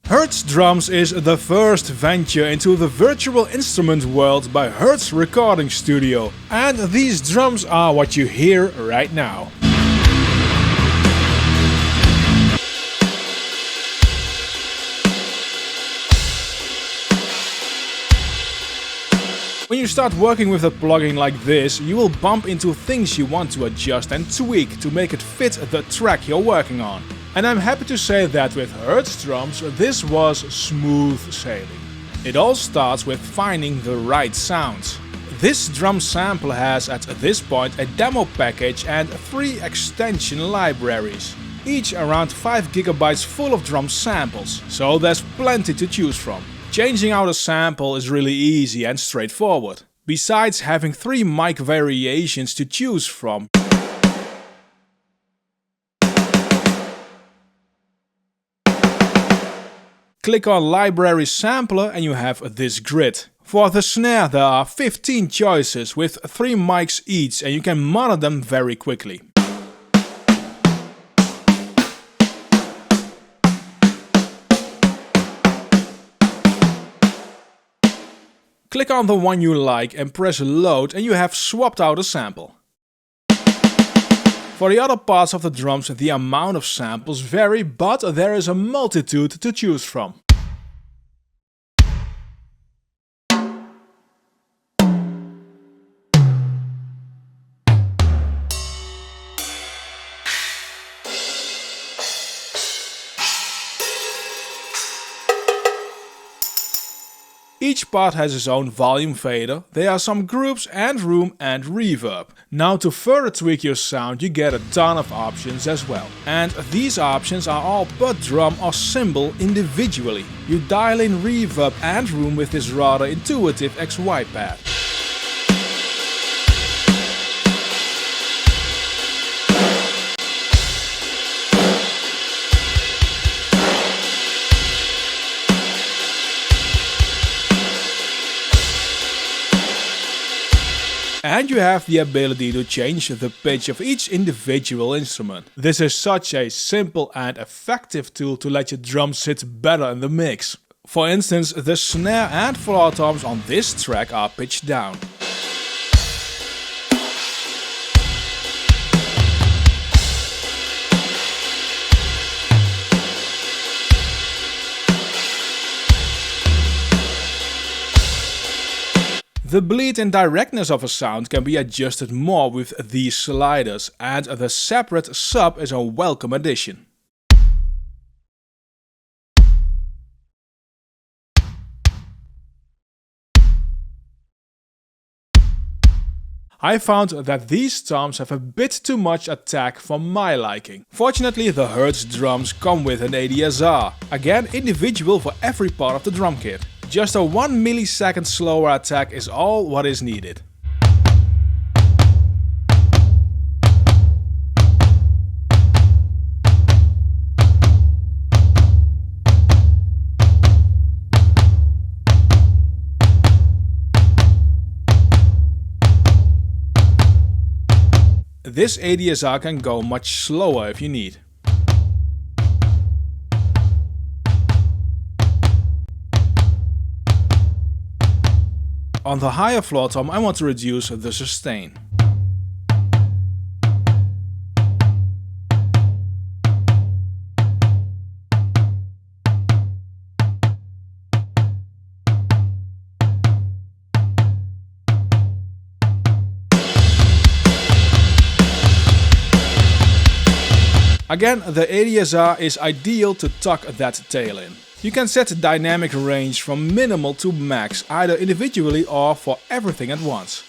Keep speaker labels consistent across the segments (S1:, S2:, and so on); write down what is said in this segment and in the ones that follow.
S1: Hertz Drums is the first venture into the virtual instrument world by Hertz Recording Studio, and these drums are what you hear right now. When you start working with a plugin like this, you will bump into things you want to adjust and tweak to make it fit the track you're working on. And I'm happy to say that with Hertz Drums this was smooth sailing. It all starts with finding the right sounds. This drum sample has at this point a demo package and 3 extension libraries, each around 5 GB full of drum samples, so there's plenty to choose from. Changing out a sample is really easy and straightforward. Besides having 3 mic variations to choose from, click on Library Sampler and you have this grid. For the snare there are 15 choices with 3 mics each and you can monitor them very quickly. Click on the one you like and press load and you have swapped out a sample. For the other parts of the drums the amount of samples vary, but there is a multitude to choose from. Each part has its own volume fader, there are some groups and room and reverb. Now to further tweak your sound you get a ton of options as well. And these options are all per drum or cymbal individually. You dial in reverb and room with this rather intuitive XY pad. And you have the ability to change the pitch of each individual instrument. This is such a simple and effective tool to let your drums sit better in the mix. For instance, the snare and floor toms on this track are pitched down. The bleed and directness of a sound can be adjusted more with these sliders, and the separate sub is a welcome addition. I found that these toms have a bit too much attack for my liking. Fortunately the Hertz drums come with an ADSR, again individual for every part of the drum kit. Just a 1 millisecond slower attack is all what is needed. This ADSR can go much slower if you need. On the higher floor tom I want to reduce the sustain. Again, the ADSR is ideal to tuck that tail in. You can set the dynamic range from minimal to max, either individually or for everything at once.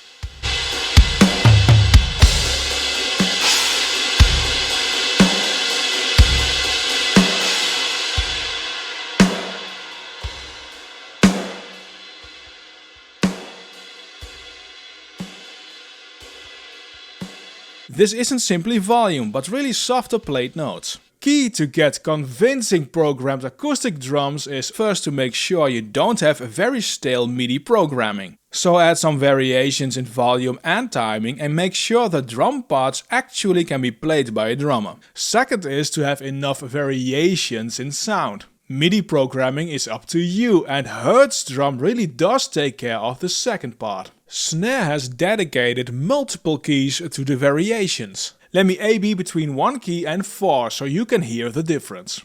S1: This isn't simply volume, but really softer played notes. Key to get convincing programmed acoustic drums is first to make sure you don't have very stale MIDI programming. So add some variations in volume and timing and make sure the drum parts actually can be played by a drummer. Second is to have enough variations in sound. MIDI programming is up to you, and Hertz Drum really does take care of the second part. Snare has dedicated multiple keys to the variations. Let me A/B between 1 key and 4 so you can hear the difference.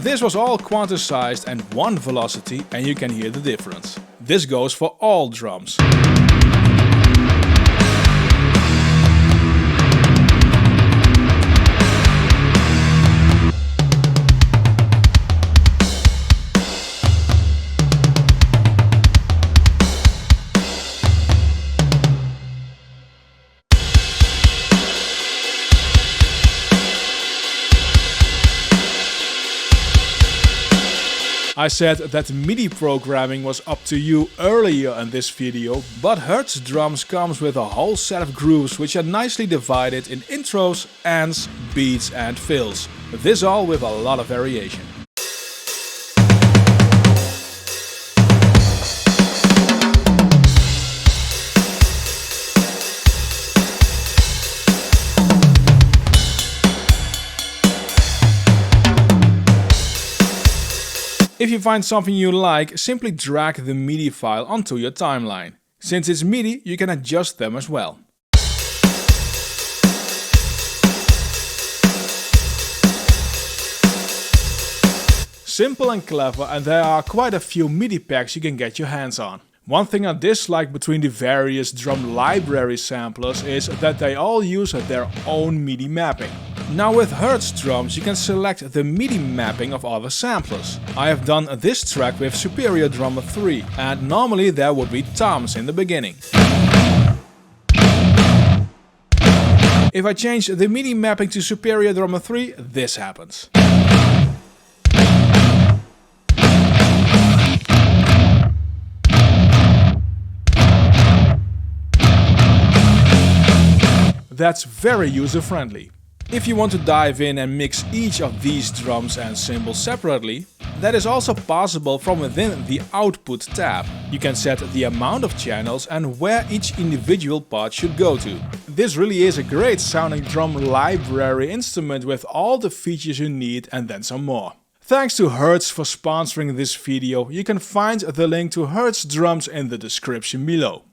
S1: This was all quantized and 1 velocity, and you can hear the difference. This goes for all drums. I said that MIDI programming was up to you earlier in this video, but Hertz Drums comes with a whole set of grooves which are nicely divided in intros, ends, beats and fills. This all with a lot of variation. If you find something you like, simply drag the MIDI file onto your timeline. Since it's MIDI, you can adjust them as well. Simple and clever, and there are quite a few MIDI packs you can get your hands on. One thing I dislike between the various drum library samplers is that they all use their own MIDI mapping. Now with Hertz Drums you can select the MIDI mapping of other samplers. I have done this track with Superior Drummer 3, and normally there would be toms in the beginning. If I change the MIDI mapping to Superior Drummer 3, this happens. That's very user-friendly. If you want to dive in and mix each of these drums and cymbals separately, that is also possible from within the Output tab. You can set the amount of channels and where each individual part should go to. This really is a great sounding drum library instrument with all the features you need and then some more. Thanks to Hertz for sponsoring this video. You can find the link to Hertz Drums in the description below.